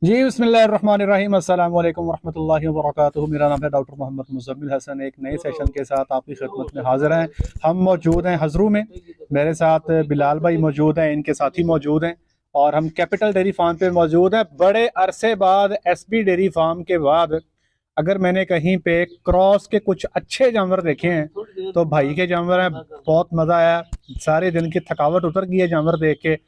जी बिस्मिल्लाहिर्रहमानिर्रहीम अस्सलाम वालेकुम वरहमतुल्लाहि वबरकातुहू। मेरा नाम है डॉक्टर मोहम्मद मुज़म्मिल हसन। एक नए सेशन के साथ आपकी खिदमत में हाजिर हैं। हम मौजूद हैं हज़रू में। मेरे साथ बिलाल भाई मौजूद हैं, इनके साथी मौजूद हैं और हम कैपिटल डेयरी फार्म पे मौजूद हैं। बड़े अरसे बाद एसबी डेयरी फार्म के बाद अगर मैंने कहीं पे क्रॉस के कुछ अच्छे जानवर देखे हैं तो भाई के जानवर हैं। बहुत मज़ा आया, सारे दिन की थकावट उतर गई है जानवर देख के।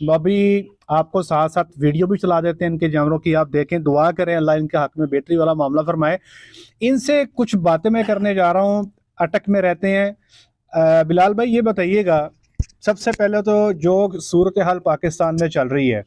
अभी आपको साथ साथ वीडियो भी चला देते हैं इनके जानवरों की, आप देखें, दुआ करें अल्लाह इनके हक में बेहतरी वाला मामला फरमाए। इनसे कुछ बातें मैं करने जा रहा हूँ, अटक में रहते हैं। बिलाल भाई ये बताइएगा, सबसे पहले तो जो सूरत हाल पाकिस्तान में चल रही है,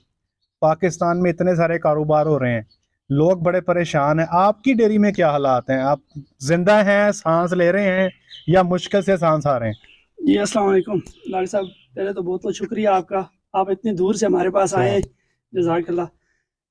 पाकिस्तान में इतने सारे कारोबार हो रहे हैं, लोग बड़े परेशान हैं। आपकी डेयरी में क्या हालात हैं? आप जिंदा हैं, सांस ले रहे हैं या मुश्किल से सांस आ रहे हैं? जी अस्सलाम वालेकुम डॉक्टर साहब, पहले तो बहुत बहुत शुक्रिया आपका, आप इतनी दूर से हमारे पास आए हैं, जज़ाकल्लाह।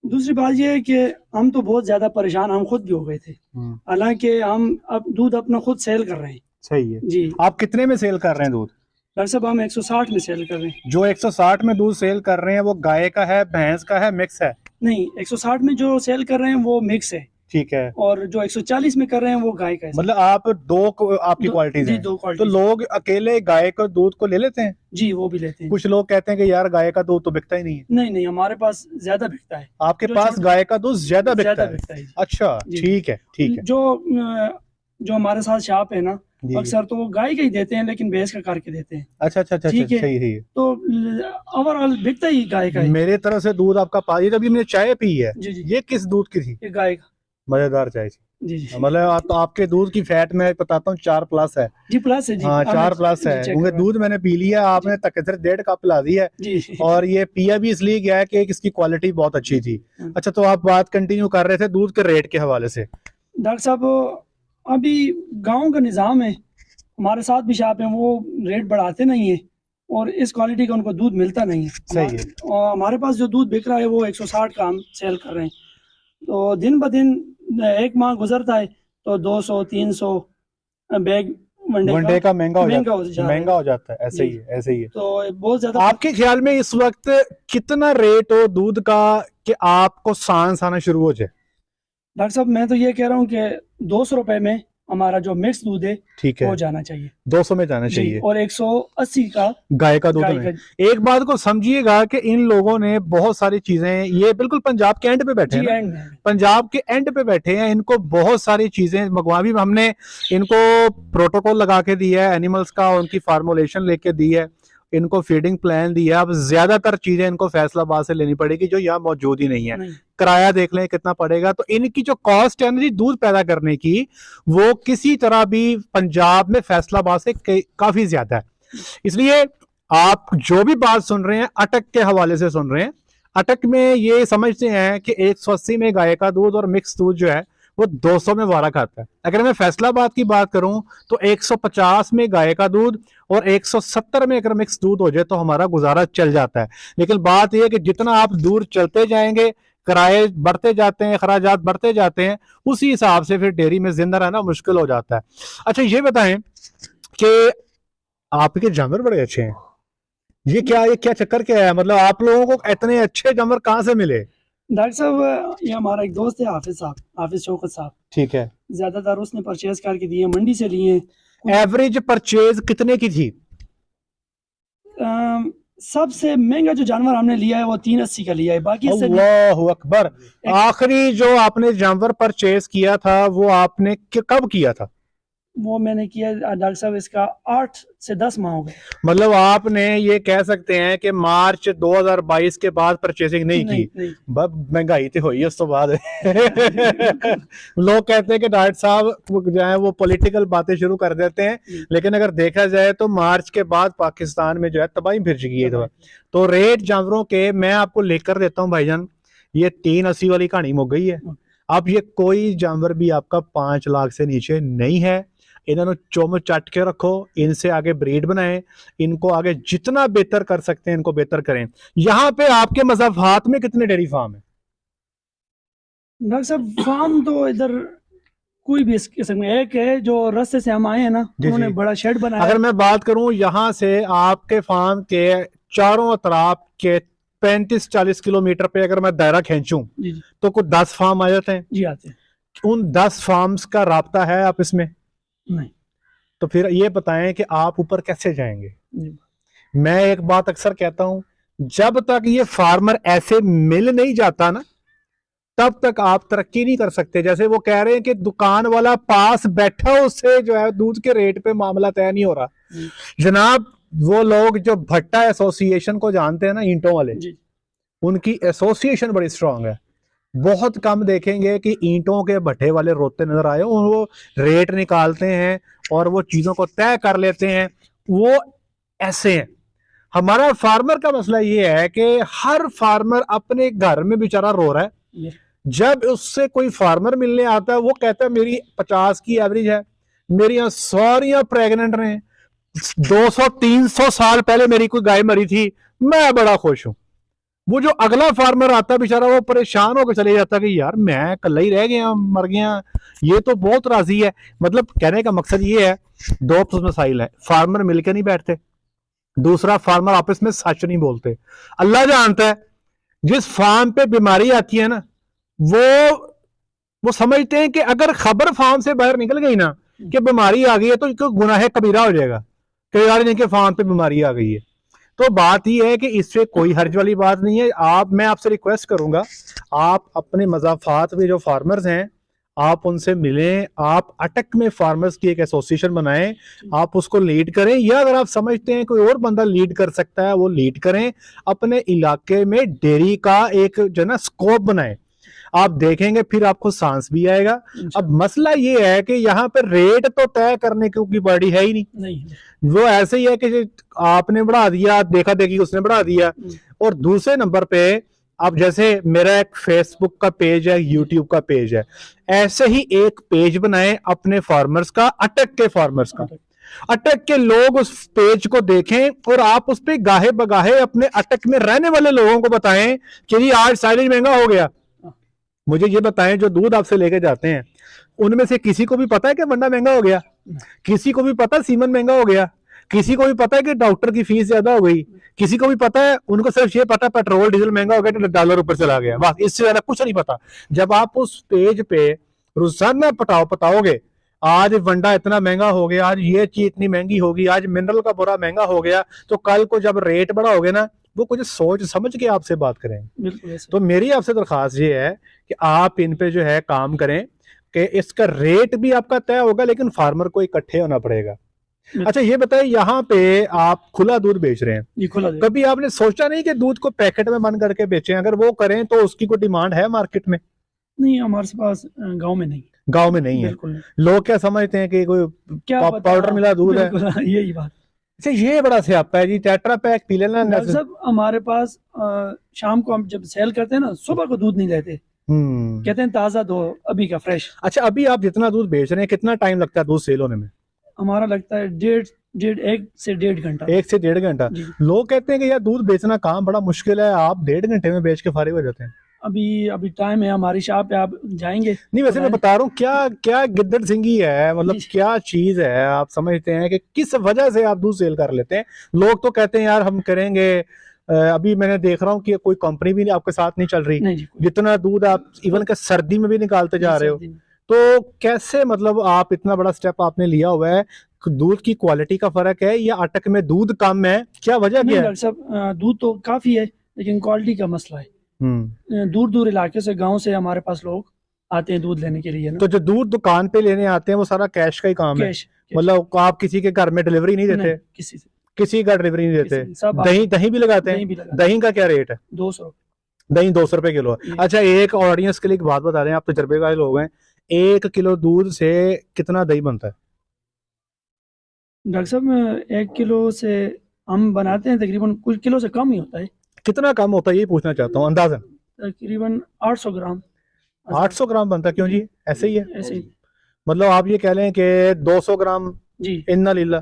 दूसरी बात ये है कि हम तो बहुत ज़्यादा परेशान हम खुद भी हो गए थे। हालांकि हम अब दूध अपना खुद सेल कर रहे हैं। सही है जी। आप कितने में सेल कर रहे हैं दूध? डॉक्टर साहब हम 160 में सेल कर रहे हैं। जो 160 में दूध सेल कर रहे हैं वो गाय का है, भैंस का है, मिक्स है? नहीं, 160 में जो सेल कर रहे हैं वो मिक्स है, ठीक है। और जो 140 में कर रहे हैं वो गाय का है। मतलब आप आपकी क्वालिटीज जी, हैं। दो तो क्वालिटी। लोग अकेले गाय का दूध को ले लेते हैं? जी, वो भी लेते हैं। कुछ लोग कहते हैं कि यार गाय का दूध तो बिकता ही नहीं है। नहीं नहीं, हमारे पास ज्यादा बिकता है। आपके पास गाय का दूध ज्यादा बिकता है? है। अच्छा, ठीक है ठीक है। जो हमारे साथ शॉप है ना, जी। अक्सर तो वो गाय का ही देते हैं, लेकिन भैंस का करके देते हैं। अच्छा अच्छा अच्छा, ठीक है। सही है। तो ओवरऑल बिकता ही गाय का है। मेरे तरफ से दूध आपका ये अभी मैंने चाय पी है। जी जी। ये किस दूध की थी? ये गाय का। मजेदार चाय थी। जी जी। मतलब तो आपके दूध की फैट मैं बताता हूँ 4+ है। जी प्लस है जी। हाँ 4+ है, क्योंकि दूध मैंने पी लिया, आपने तकदीर 1.5 कप पिला दी है। जी। और ये पिया भी इसलिए गया है कि इसकी क्वालिटी बहुत अच्छी थी। अच्छा, तो आप बात कंटिन्यू कर रहे थे दूध के रेट के हवाले से। डॉक्टर साहब अभी गांव का निज़ाम है, हमारे साथ भी शॉप है, वो रेट बढ़ाते नहीं है और इस क्वालिटी का उनको दूध मिलता नहीं है। सही है। और हमारे पास जो दूध बिक रहा है वो 160 का हम सेल कर रहे हैं। तो दिन ब दिन एक माह गुजरता है तो 200-300 बैग वनडे का महंगा हो जाता है। ऐसे ही है, ऐसे ही है। तो बहुत ज्यादा। आपके ख्याल में इस वक्त कितना रेट हो दूध का कि आपको सांस आना शुरू हो जाए? डॉक्टर साहब मैं तो ये कह रहा हूँ कि 200 रुपए में हमारा जो मिक्स दूध है, ठीक है, वो जाना चाहिए, 200 में जाना चाहिए, और 180 का गाय का दूध में। एक बात को समझिएगा कि इन लोगों ने बहुत सारी चीजें, ये बिल्कुल पंजाब के एंड पे बैठे हैं, पंजाब के एंड पे बैठे हैं, इनको बहुत सारी चीजें मंगवा भी हमने इनको प्रोटोकॉल लगा के दिया है, एनिमल्स का उनकी फार्मुलेशन लेके दी है, इनको फीडिंग प्लान दिया। अब ज्यादातर चीजें इनको फैसलाबाद से लेनी पड़ेगी जो यहाँ मौजूद ही नहीं है। किराया देख लें कितना पड़ेगा। तो इनकी जो कॉस्ट है ना दूध पैदा करने की, वो किसी तरह भी पंजाब में फैसलाबाद से काफी ज्यादा है। इसलिए आप जो भी बात सुन रहे हैं अटक के हवाले से सुन रहे हैं। अटक में ये समझते हैं कि 180 में गाय का दूध और मिक्स दूध जो है वो 200 में वारा खाता है। अगर मैं फैसलाबाद की बात करूं तो 150 में गाय का दूध और 170 में अगर मिक्स दूध हो जाए तो हमारा गुजारा चल जाता है। लेकिन बात यह है कि जितना आप दूर चलते जाएंगे, किराए बढ़ते जाते हैं, खराजात बढ़ते जाते हैं, उसी हिसाब से फिर डेयरी में जिंदा रहना मुश्किल हो जाता है। अच्छा ये बताएं कि आपके जानवर बड़े अच्छे हैं, ये क्या चक्कर क्या है? मतलब आप लोगों को इतने अच्छे जानवर कहाँ से मिले? डॉक्टर साहब ये हमारा एक दोस्त है हाफिज शौकत साहब, ठीक है, ज्यादातर उसने परचेज करके दिए, मंडी से लिए। एवरेज परचेज कितने की थी? सबसे महंगा जो जानवर हमने लिया है वो 380 का लिया है। बाकी अल्लाहु अकबर। आखिरी जो आपने जानवर परचेज किया था वो आपने कब किया था? वो मैंने किया डॉक्टर साहब इसका 8 से 10 माह हो गए। मतलब आपने ये कह सकते हैं कि मार्च 2022 के बाद परचेसिंग नहीं की? महंगाई तो हुई उस तो बाद। लोग कहते हैं कि डॉक्टर साहब जो है वो पॉलिटिकल बातें शुरू कर देते हैं, लेकिन अगर देखा जाए तो मार्च के बाद पाकिस्तान में जो है तबाही फिर चुकी है। तो रेट जानवरों के मैं आपको लेकर देता हूँ भाईजान, ये 380 वाली कहानी मुक गई है। अब ये कोई जानवर भी आपका 5 लाख से नीचे नहीं है। इन्होंने चोम चट के रखो, इनसे आगे ब्रीड बनाएं, इनको आगे जितना बेहतर कर सकते हैं इनको बेहतर करें। यहाँ पे आपके मज़ाफ़ात में कितने डेयरी फार्म है? डॉक्टर साहब फार्म तो इधर कोई भी इस किस्म में एक है, जो रास्ते से हम आए हैं ना, उन्होंने बड़ा शेड बनाया। अगर मैं बात करूं यहाँ से आपके फार्म के चारों तरफ के 35-40 किलोमीटर पे अगर मैं दायरा खींचूं जी जी तो कुछ 10 फार्म आ जाते हैं। जी आते हैं। उन 10 फार्म्स का राब्ता है आप इसमें? नहीं। तो फिर ये बताएं कि आप ऊपर कैसे जाएंगे? जी। मैं एक बात अक्सर कहता हूं, जब तक ये फार्मर ऐसे मिल नहीं जाता ना, तब तक आप तरक्की नहीं कर सकते। जैसे वो कह रहे हैं कि दुकान वाला पास बैठा, उससे जो है दूध के रेट पे मामला तय नहीं हो रहा। जनाब, वो लोग जो भट्टा एसोसिएशन को जानते हैं ना, ईंटों वाले, उनकी एसोसिएशन बड़ी स्ट्रांग है। बहुत कम देखेंगे कि ईंटों के भट्टे वाले रोते नजर आए, वो रेट निकालते हैं और वो चीजों को तय कर लेते हैं। वो ऐसे हैं। हमारा फार्मर का मसला ये है कि हर फार्मर अपने घर में बेचारा रो रहा है। जब उससे कोई फार्मर मिलने आता है, वो कहता है मेरी 50 की एवरेज है, मेरी यहाँ सारियां प्रेग्नेंट रहे, 200-300 साल पहले मेरी कोई गाय मरी थी, मैं बड़ा खुश हूं। वो जो अगला फार्मर आता बेचारा, वो परेशान होकर चले जाता कि यार मैं कल ही रह गया, मर गया, ये तो बहुत राजी है। मतलब कहने का मकसद ये है, दो मसाइल है, फार्मर मिलकर नहीं बैठते, दूसरा फार्मर आपस में सच नहीं बोलते। अल्लाह जानता है, जिस फार्म पे बीमारी आती है ना, वो समझते हैं कि अगर खबर फार्म से बाहर निकल गई ना कि बीमारी आ गई है, तो गुनाह कबीरा हो जाएगा कि यार इनके फार्म पे बीमारी आ गई है। तो बात यह है कि इससे कोई हर्ज वाली बात नहीं है। मैं आपसे रिक्वेस्ट करूंगा, आप अपने मज़ाफात में जो फार्मर्स हैं, आप उनसे मिलें, आप अटक में फार्मर्स की एक एसोसिएशन बनाएं, आप उसको लीड करें, या अगर आप समझते हैं कोई और बंदा लीड कर सकता है, वो लीड करें। अपने इलाके में डेयरी का एक जो ना स्कोप बनाएं, आप देखेंगे फिर आपको सांस भी आएगा। अब मसला ये है कि यहाँ पे रेट तो तय करने की बड़ी है ही नहीं। वो ऐसे ही है कि आपने बढ़ा दिया, देखा देखी उसने बढ़ा दिया। और दूसरे नंबर पे, अब जैसे मेरा एक फेसबुक का पेज है, यूट्यूब का पेज है, ऐसे ही एक पेज बनाएं अपने फार्मर्स का, अटक के फार्मर्स का। अटक के लोग उस पेज को देखें और आप उस पे गाहे बगाहे अपने अटक में रहने वाले लोगों को बताएं कि आज साइलेज महंगा हो गया। मुझे ये बताएं, जो दूध आपसे लेके जाते हैं, उनमें से किसी को भी पता है कि मंडा महंगा हो गया? किसी को भी पता है सीमन महंगा हो गया? किसी को भी पता है कि डॉक्टर की फीस ज्यादा हो गई? किसी को भी पता है? उनको सिर्फ ये पता है पेट्रोल डीजल महंगा हो गया तो डॉलर ऊपर चला गया, बस, इससे ज्यादा कुछ नहीं पता। जब आप उस पेज पे रोजाना बताओगे आज वंडा इतना महंगा हो गया, आज ये चीज इतनी महंगी होगी, आज मिनरल का बोरा महंगा हो गया, तो कल को जब रेट बढ़ाओगे ना, वो कुछ सोच समझ के आपसे बात करेंगे। तो मेरी आपसे दरखास्त ये है कि आप इन पे जो है काम करें कि इसका रेट भी आपका तय होगा, लेकिन फार्मर को इकट्ठे होना पड़ेगा। अच्छा ये बताइए, यहाँ पे आप खुला दूध बेच रहे हैं, कभी आपने सोचा नहीं कि दूध को पैकेट में बंद करके बेचें? अगर वो करें तो उसकी कोई डिमांड है मार्केट में? नहीं, हमारे पास गांव में नहीं है। लोग क्या समझते हैं कि कोई पाउडर मिला दूध है, यही बात। अच्छा, ये बड़ा स्यापा है जी, टेट्रा पैक पी लेना। सब हमारे पास शाम को हम जब सेल करते हैं ना, सुबह को दूध नहीं लेते, कहते हैं ताजा दो, अभी का फ्रेश। अच्छा, अभी आप जितना दूध बेच रहे हैं, कितना टाइम लगता है दूध सेल होने में? हमारा लगता है 1 से 1.5 घंटा। 1 से 1.5 घंटा। लोग कहते हैं कि यार दूध बेचना काम बड़ा मुश्किल है, आप 1.5 घंटे में बेच के फारिग हो जाते हैं। अभी टाइम है हमारी शॉप पे, आप जाएंगे? नहीं, वैसे मैं बता रहा हूँ, क्या गिद्दड़ सिंगी है, मतलब क्या चीज है, आप समझते हैं कि किस वजह से आप दूध सेल कर लेते हैं? लोग तो कहते हैं यार हम करेंगे। अभी मैंने देख रहा हूँ कि कोई कंपनी भी आपके साथ नहीं चल रही, जितना दूध आप इवन के सर्दी में भी निकालते जा रहे हो, तो कैसे, मतलब आप इतना बड़ा स्टेप आपने लिया हुआ है, दूध की क्वालिटी का फर्क है या अटक में दूध कम है, क्या वजह क्या है? सब दूध तो काफी है, लेकिन क्वालिटी का मसला है। दूर दूर इलाके से, गांव से हमारे पास लोग आते हैं दूध लेने के लिए ना। तो जो दूध दुकान पे लेने आते हैं वो सारा कैश का ही काम है? मतलब आप किसी के घर में डिलीवरी नहीं देते? किसी का डिलीवरी नहीं देते। दही भी लगाते हैं? दही का क्या रेट है? 200। दही 200 रुपए किलो। अच्छा, एक ऑडियंस के लिए एक बात बता रहे हैं, आप तजर्बेकार लोग हैं, 1 किलो दूध से कितना दही बनता है? डॉक्टर साहब, 1 किलो से हम बनाते हैं तकरीबन, कुछ किलो से कम ही होता है। कितना कम होता है ये पूछना चाहता हूँ, अंदाजन? तकरीबन 800 ग्राम। 800 ग्राम बनता है? क्यों जी, ऐसे ही है? ऐसे ही। मतलब आप ये कह लें कि 200 ग्राम जी इन्ना लीला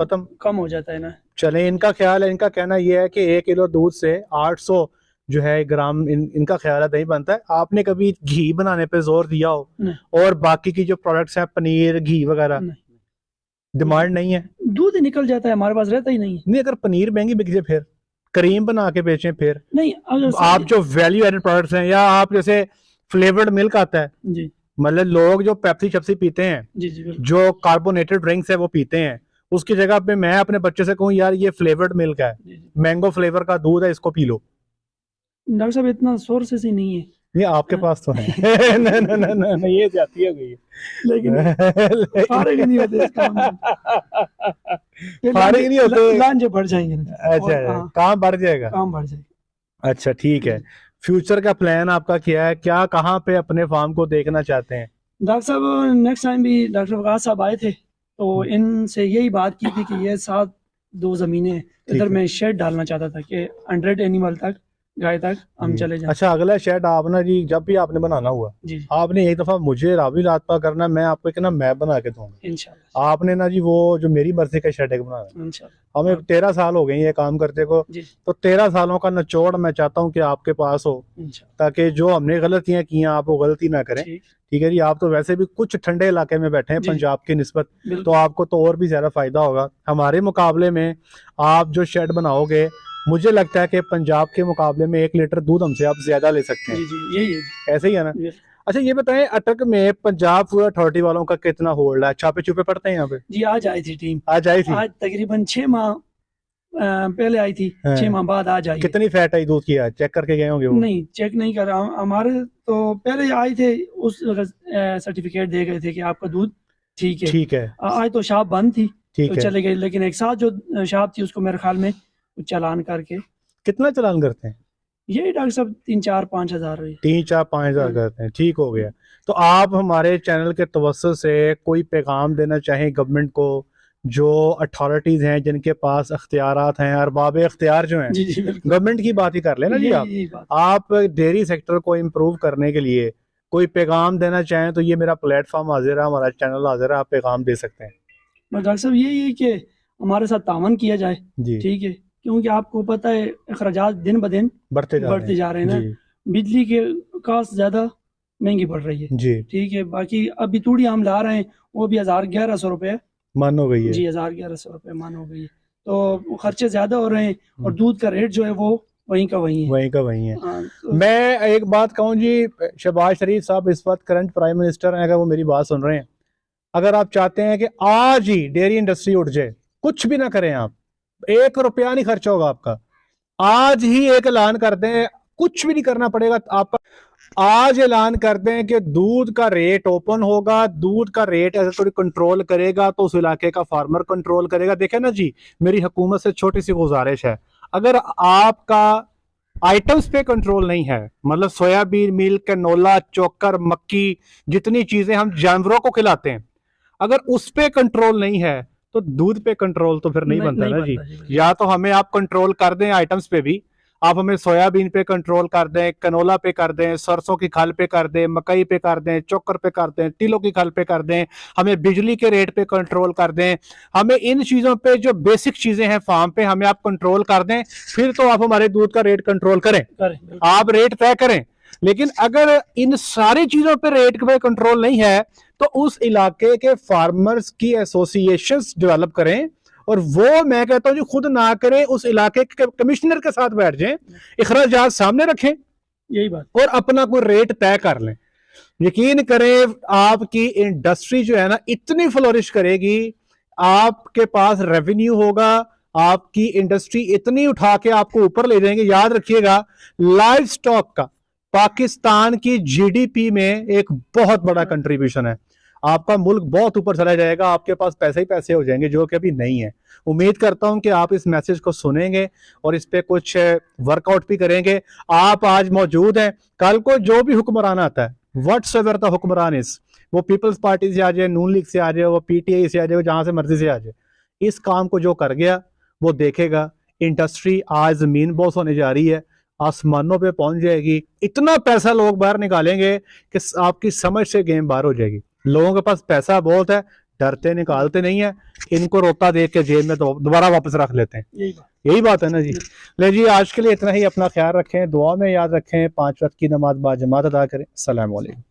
खत्म, कम हो जाता है ना। चले, इनका ख्याल है, इनका कहना यह है कि 1 किलो दूध से 800 जो है ग्राम इनका ख्याल है दही बनता है। आपने कभी घी बनाने पे जोर दिया हो? और बाकी की जो प्रोडक्ट्स हैं, पनीर, घी वगैरह, डिमांड नहीं है? दूध निकल जाता है, हमारे पास रहता ही नहीं है। नहीं, अगर पनीर महंगी बिक जाए फिर क्रीम बना के बेचें फिर नहीं, अगर आप जो वैल्यू एडेड प्रोडक्ट्स हैं, या आप जैसे फ्लेवर्ड मिल्क आता है, जी मतलब लोग जो पेप्सी शप्सी पीते हैं, जी जी बिल्कुल। जो कार्बोनेटेड ड्रिंक्स है वो पीते हैं, उसकी जगह पे मैं अपने बच्चे से कहूँ यार ये फ्लेवर्ड मिल्क है, जी जी। मैंगो फ्लेवर का दूध है, इसको पी लो। डॉक्टर साहब इतना सोर्सेस ही नहीं है। ये आपके पास तो है। न, ये जाती है गई, लेकिन फारिग नहीं होते इस काम में। फारिग नहीं होते, लांजे बढ़ जाएंगे। अच्छा, काम बढ़ जाएगा, काम बढ़ जाएगा। अच्छा ठीक है। फ्यूचर का प्लान आपका क्या है, क्या कहाँ पे अपने फार्म को देखना चाहते हैं? डॉक्टर साहब नेक्स्ट टाइम भी डॉक्टर वकास साहब आए थे, तो इनसे यही बात की थी कि ये 7 ज़मीनें इधर मैं शेड डालना चाहता था कि 100 एनिमल तक, गाय तक हम चले जाएं। अच्छा, अगला शेड आप ना जी जब भी आपने बनाना हुआ जी आपने एक दफा मुझे रावी लातपा करना, मैं आपको एक ना मैप बना के दूंगा इंशाल्लाह। आपने ना जी वो जो मेरी मर्जी का शेड एक बनाना। इंशाल्लाह हमें 13 साल हो गए ये काम करते को, तो 13 सालों का निचोड़ मैं चाहता हूँ कि आपके पास हो, ताकि जो हमने गलतियां की हैं आप वो गलती ना करें। ठीक है जी, आप तो वैसे भी कुछ ठंडे इलाके में बैठे हैं पंजाब की निस्बत, तो आपको तो और भी ज्यादा फायदा होगा। हमारे मुकाबले में आप जो शेड बनाओगे, मुझे लगता है कि पंजाब के मुकाबले में 1 लीटर दूध हमसे आप ज्यादा ले सकते हैं। जी, यही है। ऐसे ही है ना? अच्छा ये बताएं, अटक में पंजाब फूड अथॉरिटी वालों का कितना होल्ड है? छापे छुपे पड़ते हैं यहाँ पे? जी आज आई थी टीम, आज आई थी, आज तकरीबन 6 माह पहले आई थी, 6 माह बाद आज आई। कितनी फैट आई दूध की? आज चेक करके गए होंगे वो? नहीं चेक नहीं कर रहा हूँ, हमारे तो पहले आए थे, उस सर्टिफिकेट दे गए थे कि आपका दूध ठीक है। ठीक है, आज तो शॉप बंद थी ठीक तो है, चले गए, लेकिन एक साथ जो शॉप थी उसको मेरे ख्याल में चालान करके। कितना चालान करते हैं? यही डॉक्टर साहब 3-4-5 हज़ार, 3-4-5 हज़ार करते हैं, ठीक हो गया। तो आप हमारे चैनल के तवज्जुह से कोई पैगाम देना चाहें गवर्नमेंट को, जो अथॉरिटीज हैं जिनके पास अख्तियारात हैं, अरबाब अख्तियार जो हैं, गवर्नमेंट की बात ही कर लेना जी, आप डेयरी सेक्टर को इम्प्रूव करने के लिए कोई पैगाम देना चाहें तो ये मेरा प्लेटफॉर्म हाजिर है, हमारा चैनल हाजिर है, आप पैगाम दे सकते हैं। डॉक्टर साहब यही है कि हमारे साथ तावन किया जाए, ठीक है, क्योंकि आपको पता है अखराजात दिन ब दिन बढ़ते जा रहे हैं ना, बिजली के कास्ट ज्यादा महंगी पड़ रही है जी, ठीक है। बाकी अभी तूड़ी हम ला रहे हैं वो भी 1100 रुपए मान हो गई है जी, 1100 रुपए मान हो गई है, तो खर्चे ज्यादा हो रहे हैं और दूध का रेट जो है वो वहीं का वहीं है। तो मैं एक बात कहूँ जी, शहबाज शरीफ साहब इस वक्त करंट प्राइम मिनिस्टर हैं, अगर वो मेरी बात सुन रहे हैं, अगर आप चाहते हैं कि आज ही डेयरी इंडस्ट्री उठ जाए, कुछ भी ना करें आप, 1 रुपया नहीं खर्च होगा आपका, आज ही एक ऐलान कर दें, कुछ भी नहीं करना पड़ेगा आपका, आज ऐलान कर दें कि दूध का रेट ओपन होगा, दूध का रेट अगर कोई कंट्रोल करेगा तो उस इलाके का फार्मर कंट्रोल करेगा। देखें ना जी, मेरी हुकूमत से छोटी सी गुजारिश है, अगर आपका आइटम्स पे कंट्रोल नहीं है, मतलब सोयाबीन, मिल्क, कैनोला, चोकर, मक्की, जितनी चीजें हम जानवरों को खिलाते हैं, अगर उस पे कंट्रोल नहीं है तो दूध पे कंट्रोल तो फिर नहीं बनता ना जी। या तो हमें आप कंट्रोल कर दें आइटम्स पे भी, आप हमें सोयाबीन पे कंट्रोल कर दें, कैनोला पे कर दें, सरसों की खल पे कर दें, मकई पे कर दें, चोकर पे कर दें, तिलों की खल पे कर दें, हमें बिजली के रेट पे कंट्रोल कर दें, हमें इन चीजों पे जो बेसिक चीजें हैं फार्म पे हमें आप कंट्रोल कर दें, फिर तो आप हमारे दूध का रेट कंट्रोल करें, आप रेट तय करें। लेकिन अगर इन सारी चीजों पे रेट पे कंट्रोल नहीं है तो उस इलाके के फार्मर्स की एसोसिएशंस डेवलप करें, और वो मैं कहता हूं जो खुद ना करें, उस इलाके के कमिश्नर के साथ बैठ जाएं, इखराजात सामने रखें, यही बात, और अपना कोई रेट तय कर लें। यकीन करें आपकी इंडस्ट्री जो है ना इतनी फ्लोरिश करेगी, आपके पास रेवेन्यू होगा, आपकी इंडस्ट्री इतनी उठा के आपको ऊपर ले जाएंगे। याद रखिएगा, लाइव स्टॉक का पाकिस्तान की जीडीपी में एक बहुत बड़ा कंट्रीब्यूशन है, आपका मुल्क बहुत ऊपर चला जाएगा, आपके पास पैसे ही पैसे हो जाएंगे जो कि अभी नहीं है। उम्मीद करता हूं कि आप इस मैसेज को सुनेंगे और इस पे कुछ वर्कआउट भी करेंगे। आप आज मौजूद हैं, कल को जो भी हुक्मरान आता है, व्हाट्सएवर द हुक्मरान इज, वो पीपल्स पार्टी से आ जाए, नून लीग से आ जाए, वो पीटीआई से आ जाए, वो जहां से मर्जी से आ जाए, इस काम को जो कर गया वो देखेगा इंडस्ट्री आज जमीन बॉस होने जा रही है, आसमानों पे पहुंच जाएगी, इतना पैसा लोग बाहर निकालेंगे कि आपकी समझ से गेम बाहर हो जाएगी। लोगों के पास पैसा बहुत है, डरते निकालते नहीं है, इनको रोता देख के जेब में दोबारा वापस रख लेते हैं। यही बात है ना जी। ले जी, आज के लिए इतना ही, अपना ख्याल रखें, दुआ में याद रखें, 5 वक्त की नमाज बाजमात अदा करें। अस्सलाम वालेकुम।